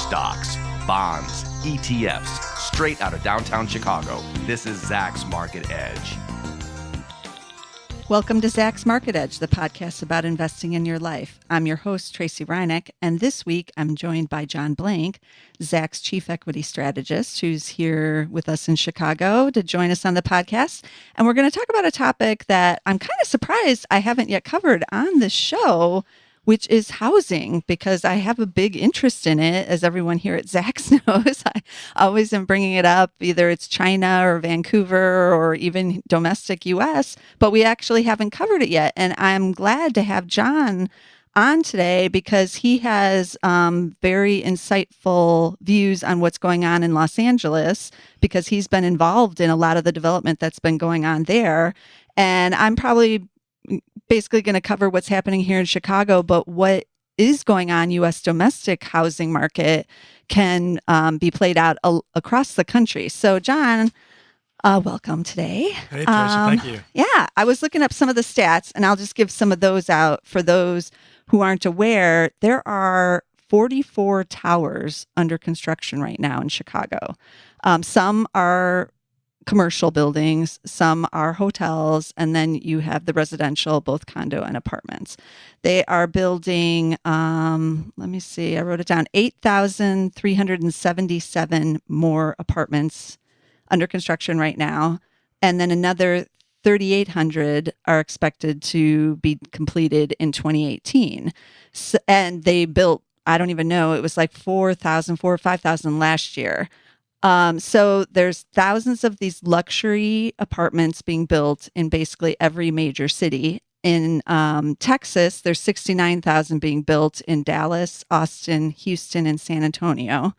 Stocks, bonds, ETFs, straight out of downtown Chicago. This is Zacks Market Edge. Welcome to Zacks Market Edge, the podcast about investing in your life. I'm your host, Tracey, and this week I'm joined by John Blank, Zacks Chief Equity Strategist, who's here with us in Chicago to join us on the podcast. And we're going to talk about a topic that I'm kind of surprised I haven't yet covered on this show, which is housing, because I have a big interest in it, as everyone here at Zacks knows. I always am bringing it up, either it's China or Vancouver or even domestic U.S., but we actually haven't covered it yet. And I'm glad to have John on today because he has very insightful views on what's going on in Los Angeles, because he's been involved in a lot of the development that's been going on there. And I'm probably basically going to cover what's happening here in Chicago, but what is going on U.S. domestic housing market can be played out across the country. So, John, welcome today. Hey, Tracy, thank you. Yeah, I was looking up some of the stats, and I'll just give some of those out for those who aren't aware. There are 44 towers under construction right now in Chicago. Some are commercial buildings, some are hotels, and then you have the residential, both condo and apartments. They are building, I wrote it down, 8,377 more apartments under construction right now. And then another 3,800 are expected to be completed in 2018. So, and they built, I don't even know, it was like 4,000 or 5,000 last year. So there's thousands of these luxury apartments being built in basically every major city. In Texas, there's 69,000 being built in Dallas, Austin, Houston, and San Antonio.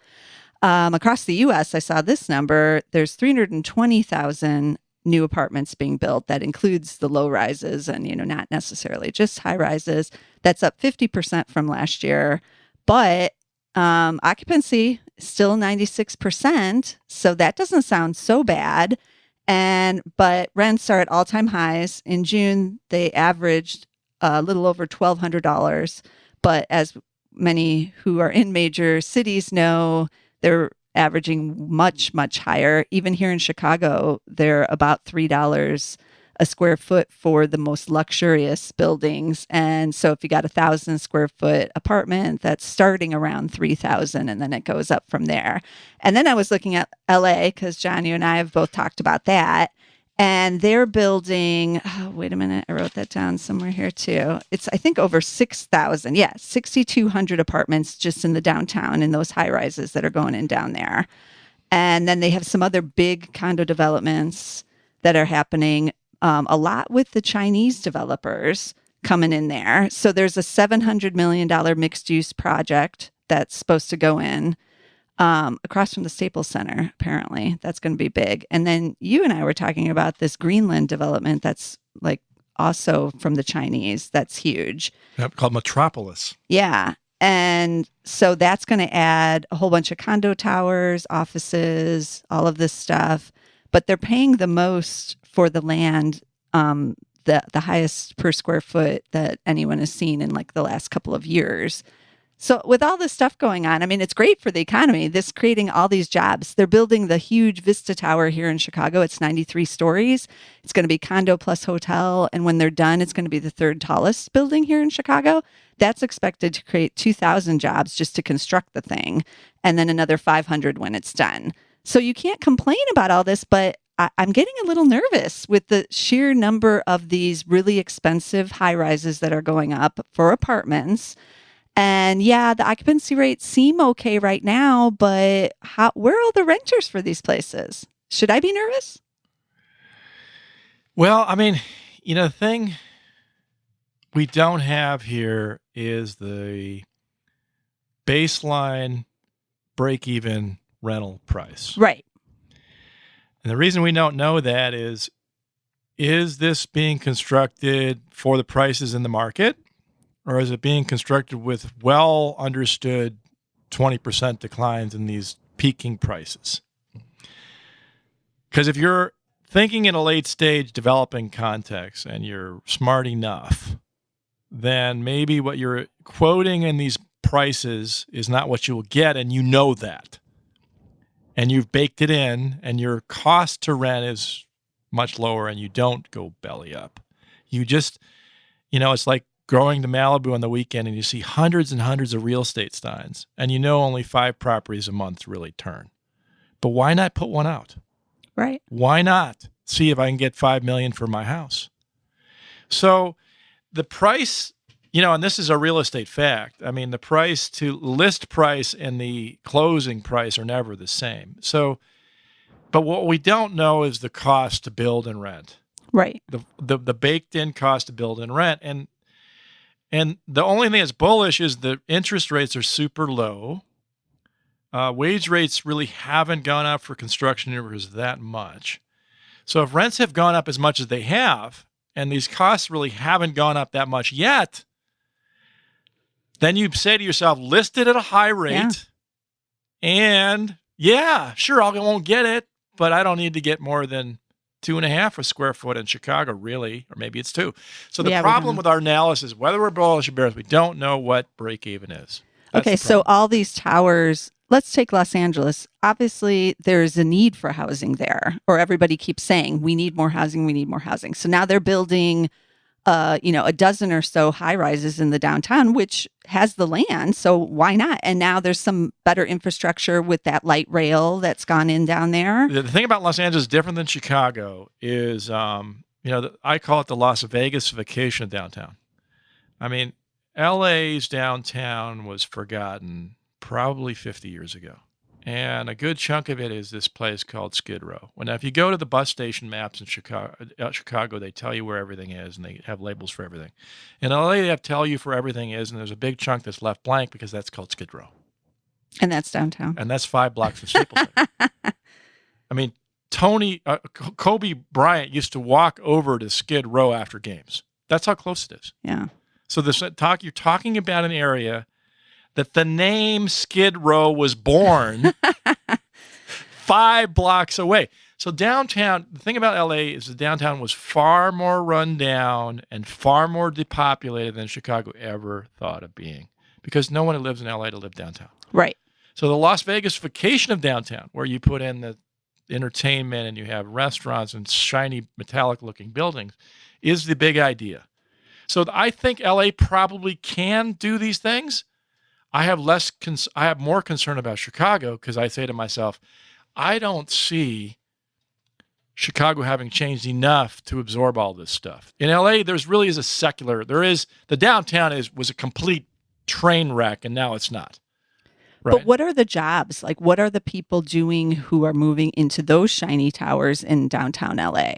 Across the U.S., I saw this number. There's 320,000 new apartments being built. That includes the low rises and, not necessarily just high rises. That's up 50% from last year. But occupancy still 96%, so that doesn't sound so bad. But rents are at all-time highs. In June, they averaged a little over $1,200. But as many who are in major cities know, they're averaging much, much higher. Even here in Chicago, they're about $3 a square foot for the most luxurious buildings. And so if you got 1,000 square foot apartment, that's starting around 3,000, and then it goes up from there. And then I was looking at LA, because John, you and I have both talked about that. And they're building, wait a minute, I wrote that down somewhere here too. It's, I think, over 6,000. Yeah, 6,200 apartments just in the downtown in those high rises that are going in down there. And then they have some other big condo developments that are happening. A lot with the Chinese developers coming in there. So there's a $700 million mixed use project that's supposed to go in across from the Staples Center, apparently. That's going to be big. And then you and I were talking about this Greenland development that's like also from the Chinese. That's huge. Yep, called Metropolis. Yeah. And so that's going to add a whole bunch of condo towers, offices, all of this stuff. But they're paying the most for the land, the highest per square foot that anyone has seen in like the last couple of years. So with all this stuff going on, I mean, it's great for the economy. This creating all these jobs. They're building the huge Vista Tower here in Chicago. It's 93 stories. It's going to be condo plus hotel. And when they're done, it's going to be the third tallest building here in Chicago. That's expected to create 2,000 jobs just to construct the thing, and then another 500 when it's done. So you can't complain about all this, but I'm getting a little nervous with the sheer number of these really expensive high rises that are going up for apartments. And yeah, the occupancy rates seem okay right now, but where are all the renters for these places? Should I be nervous? Well, I mean, the thing we don't have here is the baseline break-even rental price. Right. And the reason we don't know that is this being constructed for the prices in the market, or is it being constructed with well understood 20% declines in these peaking prices? Because if you're thinking in a late stage developing context and you're smart enough, then maybe what you're quoting in these prices is not what you will get, and you know that. And you've baked it in, and your cost to rent is much lower, and you don't go belly up. You just, it's like growing to Malibu on the weekend, and you see hundreds and hundreds of real estate signs, and only 5 properties a month really turn. But why not put one out? Right. Why not see if I can get $5 million for my house? So the price, and this is a real estate fact. I mean, the price to list price and the closing price are never the same. So, but what we don't know is the cost to build and rent. Right. The baked in cost to build and rent. And the only thing that's bullish is the interest rates are super low. Wage rates really haven't gone up for construction workers that much. So if rents have gone up as much as they have, and these costs really haven't gone up that much yet, then you say to yourself, list it at a high rate, and sure, I won't get it, but I don't need to get more than 2.5 a square foot in Chicago, really, or maybe it's 2. So the problem with our analysis, whether we're bullish or bearish, we don't know what break even is. Okay, so all these towers, let's take Los Angeles. Obviously, there's a need for housing there, or everybody keeps saying, we need more housing, we need more housing. So now they're building, a dozen or so high rises in the downtown, which has the land. So why not? And now there's some better infrastructure with that light rail that's gone in down there. The thing about Los Angeles different than Chicago is, I call it the Las Vegas vacation of downtown. I mean, LA's downtown was forgotten probably 50 years ago. And a good chunk of it is this place called Skid Row. Now, if you go to the bus station maps in Chicago, they tell you where everything is, and they have labels for everything. In LA, they have tell you for everything is, and there's a big chunk that's left blank because that's called Skid Row. And that's downtown. And that's 5 blocks from Staples Center. I mean, Kobe Bryant used to walk over to Skid Row after games. That's how close it is. Yeah. So you're talking about an area that the name Skid Row was born 5 blocks away. So downtown, the thing about LA is the downtown was far more run down and far more depopulated than Chicago ever thought of being, because no one who lives in LA to live downtown. Right. So the Las Vegas vacation of downtown, where you put in the entertainment and you have restaurants and shiny metallic looking buildings, is the big idea. So I think LA probably can do these things. I have more concern about Chicago, because I say to myself, I don't see Chicago having changed enough to absorb all this stuff. In LA, the downtown was a complete train wreck, and now it's not. Right? But what are the jobs? Like, what are the people doing who are moving into those shiny towers in downtown LA?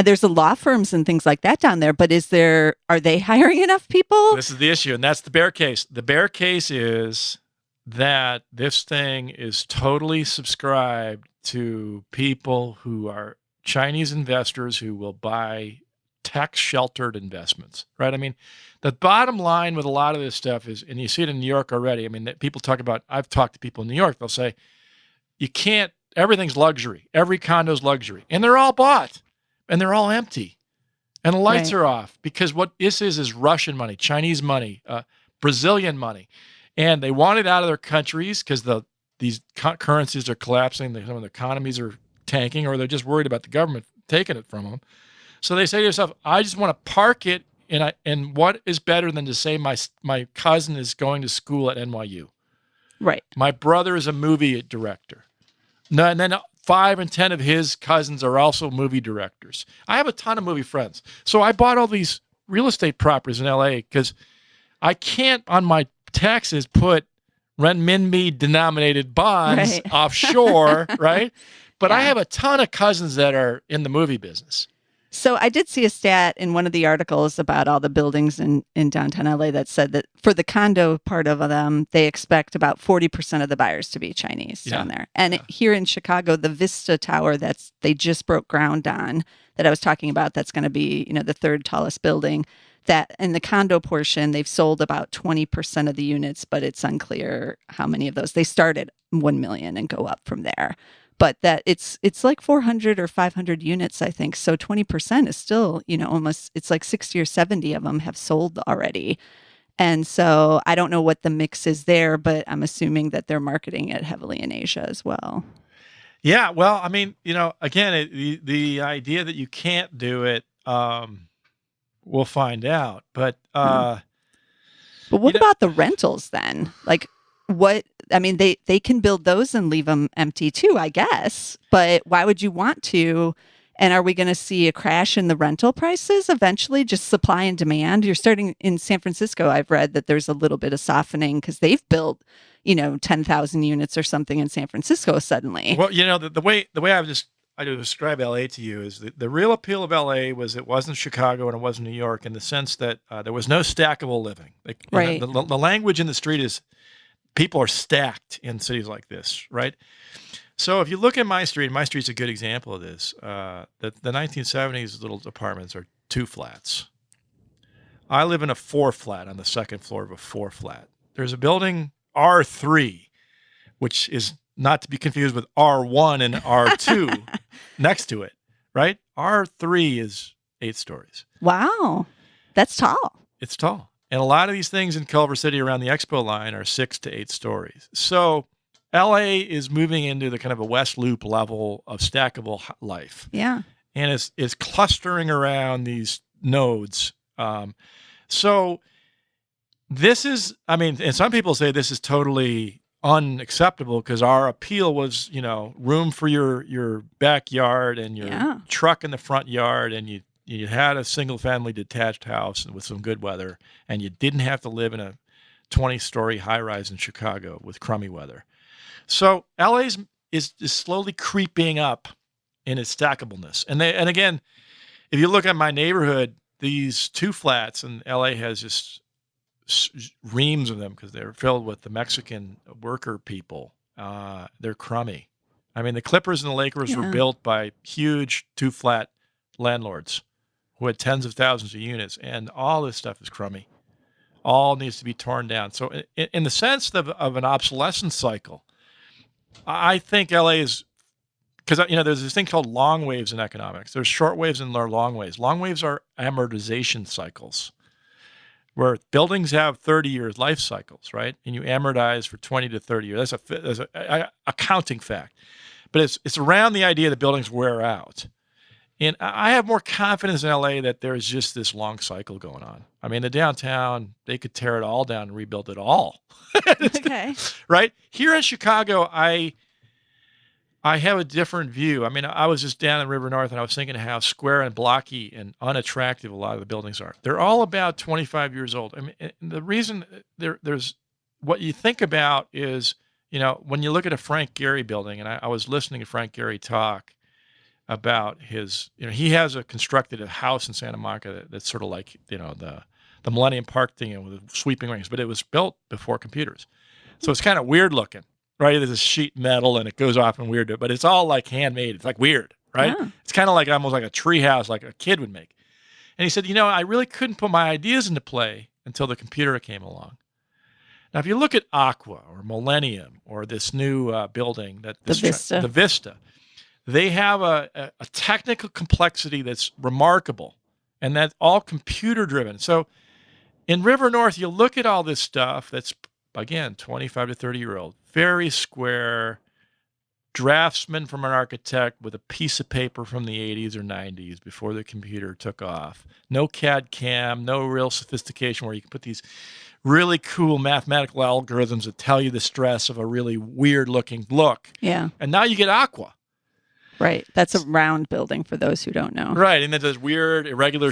There's a law firms and things like that down there, but are they hiring enough people? This is the issue, and that's the bear case. The bear case is that this thing is totally subscribed to people who are Chinese investors who will buy tax-sheltered investments, right? I mean, the bottom line with a lot of this stuff is, and you see it in New York already, I mean, people talk about, I've talked to people in New York, they'll say, everything's luxury. Every condo's luxury. And they're all bought. And they're all empty, and the lights are off, because what this is Russian money, Chinese money, Brazilian money, and they want it out of their countries because these currencies are collapsing, some of the economies are tanking, or they're just worried about the government taking it from them. So they say to themselves, I just want to park it, and what is better than to say my cousin is going to school at NYU? Right. My brother is a movie director. No, and then 5 and 10 of his cousins are also movie directors. I have a ton of movie friends. So I bought all these real estate properties in LA because I can't, on my taxes, put renminbi denominated bonds offshore, right? But I have a ton of cousins that are in the movie business. So I did see a stat in one of the articles about all the buildings in downtown LA that said that for the condo part of them, they expect about 40% of the buyers to be Chinese down there. And here in Chicago, the Vista Tower they just broke ground on, that I was talking about, that's going to be, the 3rd tallest building, that in the condo portion, they've sold about 20% of the units, but it's unclear how many of those. They start at 1 million and go up from there. But that it's like 400 or 500 units, I think. So 20% is still, almost, it's like 60 or 70 of them have sold already. And so I don't know what the mix is there, but I'm assuming that they're marketing it heavily in Asia as well. Yeah, well, I mean, again, the idea that you can't do it, we'll find out. But But what about the rentals then? Like, they can build those and leave them empty too, I guess. But why would you want to? And are we going to see a crash in the rental prices eventually? Just supply and demand. You're starting in San Francisco. I've read that there's a little bit of softening because they've built, 10,000 units or something in San Francisco suddenly. Well, the way I describe LA to you is the real appeal of LA was it wasn't Chicago and it wasn't New York in the sense that there was no stackable living. Right. The language in the street is people are stacked in cities like this, right? So if you look at my street's a good example of this. The 1970s little apartments are 2 flats. I live in a 4 flat on the second floor of a 4 flat. There's a building R3, which is not to be confused with R1 and R2 next to it, right? R3 is 8 stories. Wow. That's tall. It's tall. And a lot of these things in Culver City around the Expo line are 6 to 8 stories. So LA is moving into the kind of a West Loop level of stackable life. Yeah. And it's clustering around these nodes. So this is, and some people say this is totally unacceptable because our appeal was, room for your backyard and your truck in the front yard, and you had a single family detached house with some good weather, and you didn't have to live in a 20-story high rise in Chicago with crummy weather. So LA is slowly creeping up in its stackableness. And again, if you look at my neighborhood, these 2 flats, and LA has just reams of them because they're filled with the Mexican worker people. They're crummy. The Clippers and the Lakers were built by huge 2 flat landlords who had tens of thousands of units, and all this stuff is crummy. All needs to be torn down. So in the sense of an obsolescence cycle, I think LA is, because there's this thing called long waves in economics. There's short waves and there are long waves. Long waves are amortization cycles, where buildings have 30-year life cycles, right? And you amortize for 20 to 30 years. That's a accounting fact. But it's around the idea that buildings wear out. And I have more confidence in LA that there's just this long cycle going on. The downtown, they could tear it all down and rebuild it all. Okay. Right? Here in Chicago, I have a different view. I was just down in River North, and I was thinking how square and blocky and unattractive a lot of the buildings are. They're all about 25 years old. The reason there's what you think about is, when you look at a Frank Gehry building, and I was listening to Frank Gehry talk about his, he has constructed a house in Santa Monica that's sort of like, the Millennium Park thing with sweeping wings, but it was built before computers. So it's kind of weird looking. Right, there's a sheet metal and it goes off and weird, but it's all like handmade. It's like weird, right? Yeah. It's kind of like almost like a tree house, like a kid would make. And he said, I really couldn't put my ideas into play until the computer came along. Now, if you look at Aqua or Millennium or this new building, the Vista, they have a technical complexity that's remarkable, and that's all computer driven. So in River North, you look at all this stuff that's, again, 25 to 30-year-old, very square, draftsman from an architect with a piece of paper from the 80s or 90s before the computer took off. No CAD CAM, no real sophistication where you can put these really cool mathematical algorithms that tell you the stress of a really weird-looking look. Yeah. And now you get Aqua. Right. That's a round building for those who don't know. Right. And then there's weird, irregular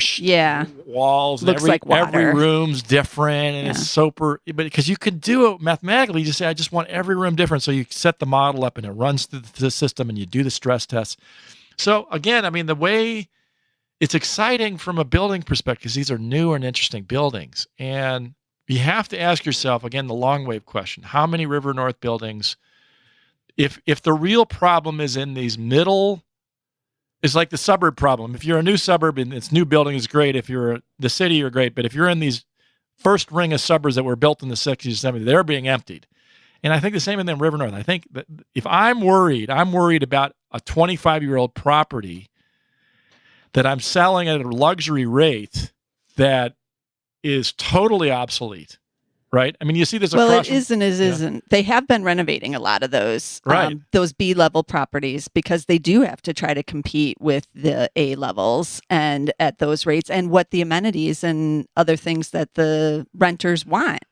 walls. Looks and like water. Every room's different, and it's super. But because you can do it mathematically, you just say, I just want every room different. So you set the model up and it runs through the system and you do the stress tests. So again, the way it's exciting from a building perspective, because these are new and interesting buildings. And you have to ask yourself, again, the long wave question, how many River North buildings, if the real problem is in these middle, it's like the suburb problem. If you're a new suburb and it's new building is great. If you're the city, you're great. But if you're in these first ring of suburbs that were built in the 60s and 70s, they're being emptied. And I think the same in River North. I think that if I'm worried about a 25-year-old property that I'm selling at a luxury rate that is totally obsolete, right? I mean, you see this Well, across. it isn't. It isn't. They have been renovating a lot of those B-level properties because they do have to try to compete with the A levels and at those rates and what the amenities and other things that the renters want.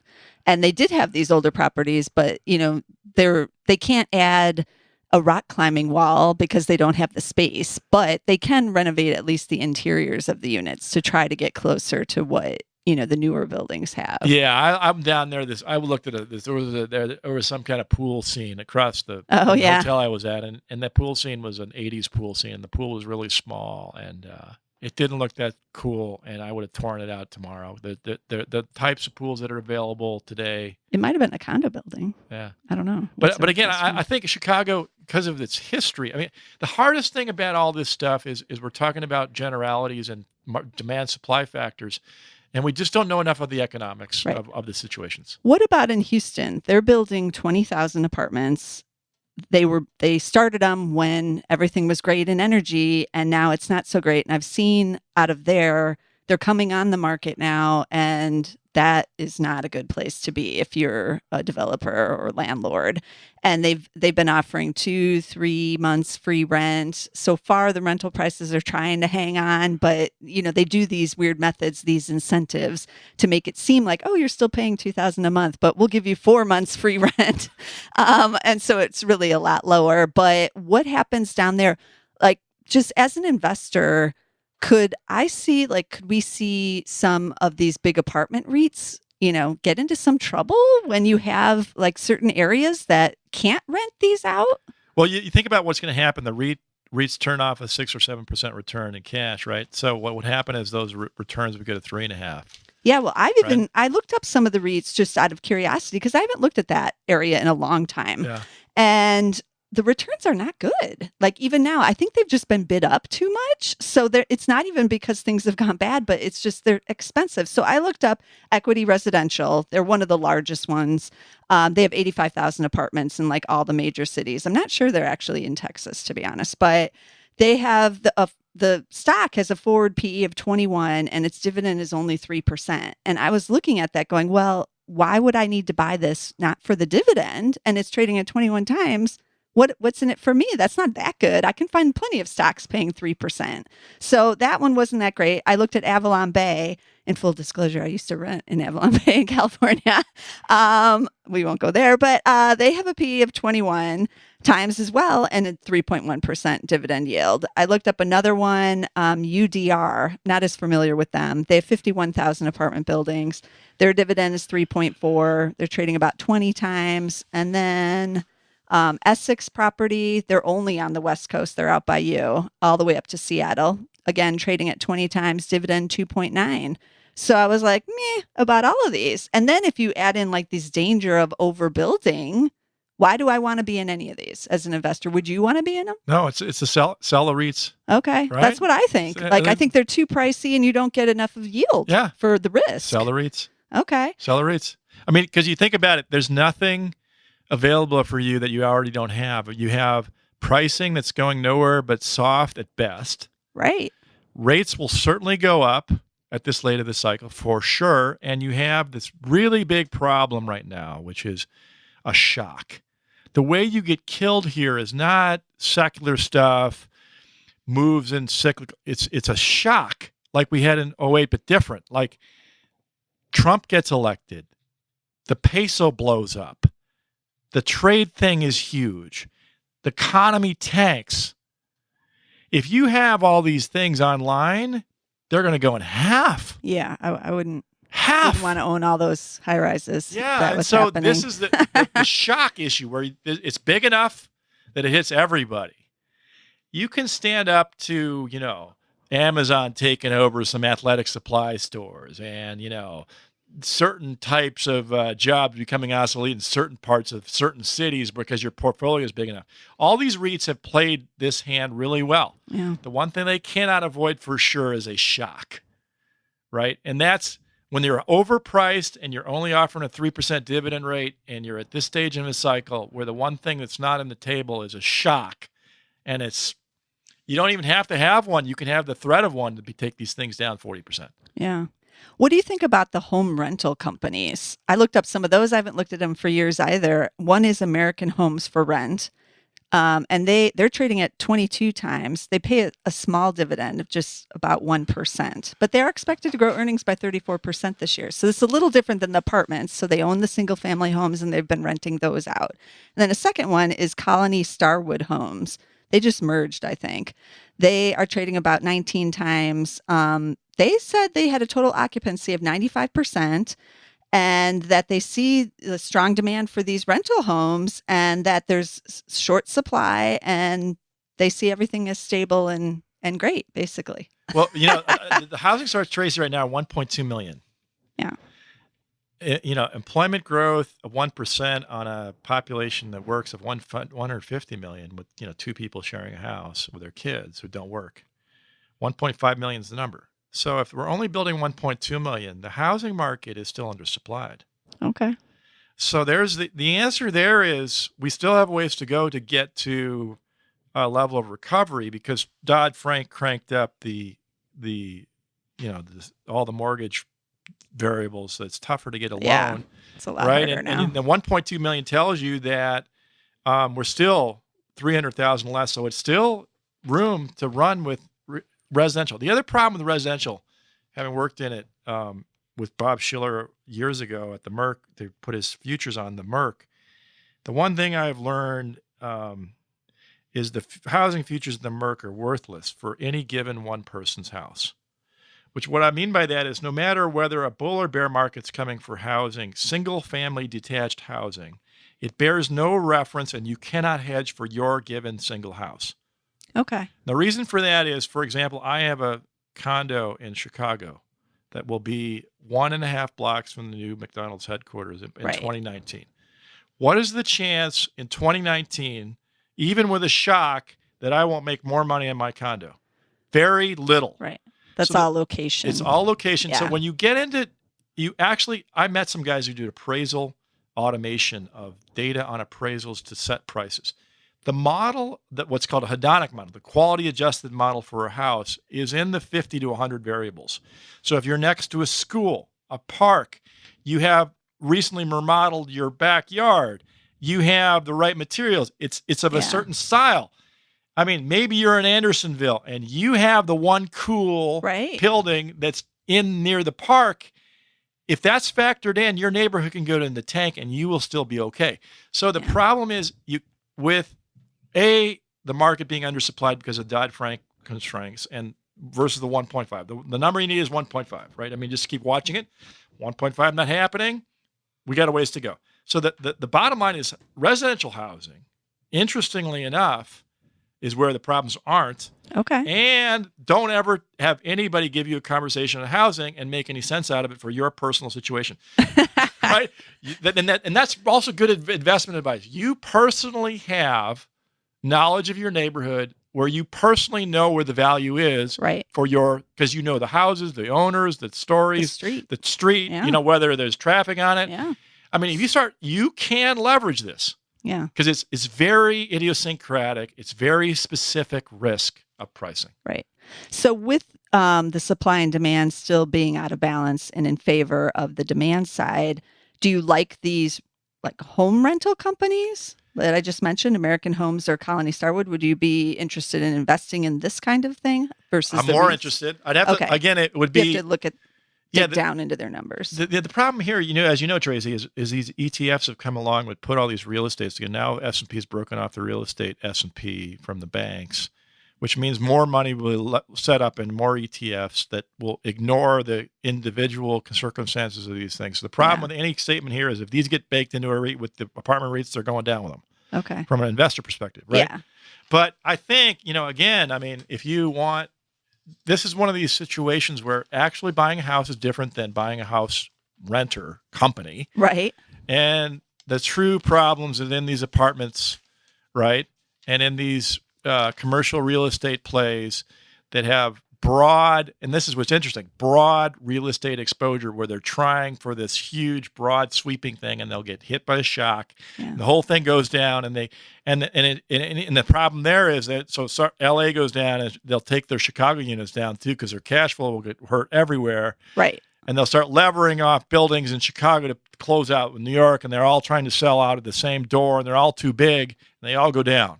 And they did have these older properties, but they can't add a rock climbing wall because they don't have the space, but they can renovate at least the interiors of the units to try to get closer to what the newer buildings have. Yeah, I'm down there. I looked at this. There was some kind of pool scene across the yeah. hotel I was at, and that pool scene was an '80s pool scene. The pool was really small, and it didn't look that cool. And I would have torn it out tomorrow. The types of pools that are available today. It might have been a condo building. Yeah, I don't know. But again, I think Chicago, because of its history. I mean, the hardest thing about all this stuff is we're talking about generalities and demand supply factors. And we just don't know enough of the economics of the situations. What about in Houston? They're building 20,000 apartments. They started them when everything was great in energy, and now it's not so great. And I've seen out of there, they're coming on the market now, and that is not a good place to be if you're a developer or landlord. And they've been offering 2-3 months free rent. So far, the rental prices are trying to hang on, but they do these weird methods, these incentives to make it seem like, oh, you're still paying $2,000 a month, but we'll give you 4 months free rent. And so it's really a lot lower. But what happens down there, like just as an investor, could we see some of these big apartment REITs, get into some trouble when you have like certain areas that can't rent these out? Well, you think about what's going to happen. The REITs turn off a 6 or 7% return in cash, right? So what would happen is those returns would go to 3.5. Yeah, well, I looked up some of the REITs just out of curiosity because I haven't looked at that area in a long time. Yeah. And the returns are not good. Like even now, I think they've just been bid up too much. So it's not even because things have gone bad, but it's just they're expensive. So I looked up Equity Residential. They're one of the largest ones. They have 85,000 apartments in like all the major cities. I'm not sure they're actually in Texas, to be honest, but they have the stock has a forward PE of 21 and its dividend is only 3%. And I was looking at that going, well, why would I need to buy this? Not for the dividend. And it's trading at 21 times. What's in it for me? That's not that good. I can find plenty of stocks paying 3%. So that one wasn't that great. I looked at Avalon Bay. In full disclosure, I used to rent in Avalon Bay in California. We won't go there, but they have a PE of 21 times as well and a 3.1% dividend yield. I looked up another one, UDR, not as familiar with them. They have 51,000 apartment buildings. Their dividend is 3.4. They're trading about 20 times. And then Essex Property, they're only on the West Coast. They're out by you, all the way up to Seattle. Again, trading at 20 times, dividend 2.9. So I was like, meh, about all of these. And then if you add in like this danger of overbuilding, why do I want to be in any of these as an investor? Would you want to be in them? No, it's a sell the REITs. Okay, right? That's what I think. I think they're too pricey and you don't get enough of yield for the risk. Sell the REITs. Okay. Sell the REITs. I mean, because you think about it, there's nothing available for you that you already don't have. You have pricing that's going nowhere but soft at best. Right. Rates will certainly go up at this late of the cycle for sure. And you have this really big problem right now, which is a shock. The way you get killed here is not secular stuff, moves in cyclical. It's a shock like we had in 2008, but different. Like Trump gets elected. The peso blows up. The trade thing is huge. The economy tanks. If you have all these things online, they're going to go in half. Yeah, I wouldn't want to own all those high rises. Yeah, and so happening. This is the shock issue where it's big enough that it hits everybody. You can stand up to, Amazon taking over some athletic supply stores and, certain types of jobs becoming obsolete in certain parts of certain cities because your portfolio is big enough. All these REITs have played this hand really well. Yeah. The one thing they cannot avoid for sure is a shock, right? And that's when you're overpriced and you're only offering a 3% dividend rate and you're at this stage in the cycle where the one thing that's not on the table is a shock. And you don't even have to have one. You can have the threat of one to take these things down 40%. Yeah. What do you think about the home rental companies? I looked up some of those. I haven't looked at them for years either. One is American Homes for Rent. And they're trading at 22 times. They pay a small dividend of just about 1%, but they are expected to grow earnings by 34% this year. So this is a little different than the apartments. So they own the single family homes and they've been renting those out. And then a second one is Colony Starwood Homes. They just merged, I think. They are trading about 19 times. They said they had a total occupancy of 95%. And that they see the strong demand for these rental homes and that there's short supply and they see everything as stable and great, basically. Well, the housing starts, Tracey, right now, 1.2 million. Yeah. Employment growth of 1% on a population that works of 150 million with, 2 people sharing a house with their kids who don't work. 1.5 million is the number. So if we're only building 1.2 million, the housing market is still undersupplied. Okay. So there's the answer there is we still have ways to go to get to a level of recovery because Dodd-Frank cranked up all the mortgage variables. So it's tougher to get a loan. It's a lot right? harder now. And the 1.2 million tells you that we're still 300,000 less. So it's still room to run with residential. The other problem with residential, having worked in it with Bob Schiller years ago at the Merck, to put his futures on the Merck, the one thing I've learned is the housing futures of the Merck are worthless for any given one person's house. Which what I mean by that is no matter whether a bull or bear market's coming for housing, single family detached housing, it bears no reference and you cannot hedge for your given single house. Okay. The reason for that is, for example, I have a condo in Chicago that will be 1.5 blocks from the new McDonald's headquarters in 2019. What is the chance in 2019, even with a shock, that I won't make more money in my condo? Very little. Right. That's all location. It's all location. Yeah. So when you get into, I met some guys who do appraisal automation of data on appraisals to set prices. The model, that what's called a hedonic model, the quality adjusted model for a house, is in the 50 to 100 variables. So if you're next to a school, a park, you have recently remodeled your backyard, you have the right materials, it's of a certain style. I mean, maybe you're in Andersonville and you have the one cool building that's in near the park. If that's factored in, your neighborhood can go in the tank and you will still be okay. So the problem is the market being undersupplied because of Dodd-Frank constraints and versus the 1.5. The number you need is 1.5, right? I mean, just keep watching it. 1.5 not happening. We got a ways to go. So the bottom line is residential housing, interestingly enough, is where the problems aren't. Okay. And don't ever have anybody give you a conversation on housing and make any sense out of it for your personal situation. Right? And that's also good investment advice. You personally have knowledge of your neighborhood where you personally know where the value is for because you know the houses, the owners, the stories, the street, whether there's traffic on it. Yeah. I mean, you can leverage this. Yeah. Because it's very idiosyncratic. It's very specific risk of pricing. Right. So with the supply and demand still being out of balance and in favor of the demand side, do you like these like home rental companies that I just mentioned, American Homes or Colony Starwood? Would you be interested in investing in this kind of thing versus I'm more interested. I'd have to, again, it would be. You have to look at down into their numbers. The problem here, as you know, Tracey, is these ETFs have come along and put all these real estates together. Now S&P has broken off the real estate S&P from the banks, which means more money will set up in more ETFs that will ignore the individual circumstances of these things. So the problem with any statement here is if these get baked into a REIT with the apartment REITs, they're going down with them. Okay. From an investor perspective, right? Yeah. But I think, again, I mean, if you want, this is one of these situations where actually buying a house is different than buying a house renter company. Right. And the true problems within these apartments, right? And in these commercial real estate plays that have broad, and this is what's interesting, broad real estate exposure where they're trying for this huge, broad, sweeping thing, and they'll get hit by a shock. Yeah. The whole thing goes down, and the problem there is that so LA goes down, and they'll take their Chicago units down too because their cash flow will get hurt everywhere. Right. and they'll start levering off buildings in Chicago to close out with New York, and they're all trying to sell out of the same door, and they're all too big, and they all go down.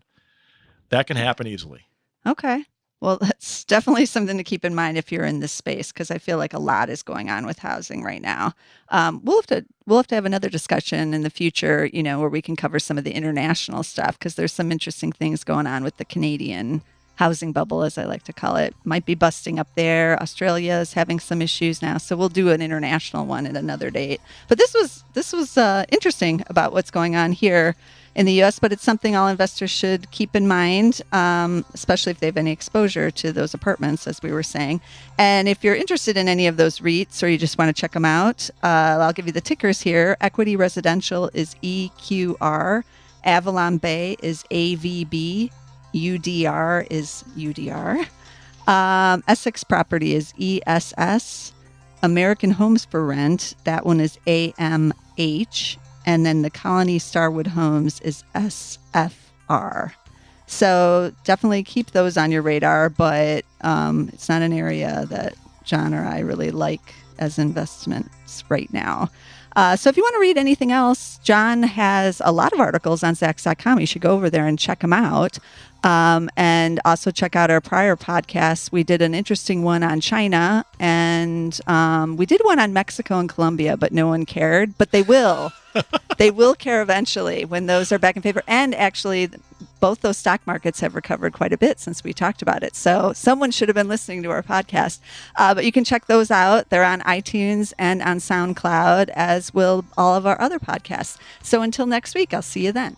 That can happen easily. Okay. Well, that's definitely something to keep in mind if you're in this space, because I feel like a lot is going on with housing right now. We'll have to have another discussion in the future, where we can cover some of the international stuff, because there's some interesting things going on with the Canadian housing bubble, as I like to call it. Might be busting up there. Australia is having some issues now, so we'll do an international one at another date. But this was interesting about what's going on here in the U.S., but it's something all investors should keep in mind, especially if they have any exposure to those apartments, as we were saying. And if you're interested in any of those REITs or you just want to check them out, I'll give you the tickers here. Equity Residential is EQR. Avalon Bay is AVB. UDR is UDR. Essex Property is ESS. American Homes for Rent, that one is AMH. And then the Colony Starwood Homes is SFR. So definitely keep those on your radar, but it's not an area that John or I really like as investments right now. So if you want to read anything else, John has a lot of articles on Zacks.com. You should go over there and check them out. And also check out our prior podcasts. We did an interesting one on China, and we did one on Mexico and Colombia, but no one cared. But they will. They will care eventually when those are back in favor. And actually, both those stock markets have recovered quite a bit since we talked about it. So someone should have been listening to our podcast. But you can check those out. They're on iTunes and on SoundCloud, as will all of our other podcasts. So until next week, I'll see you then.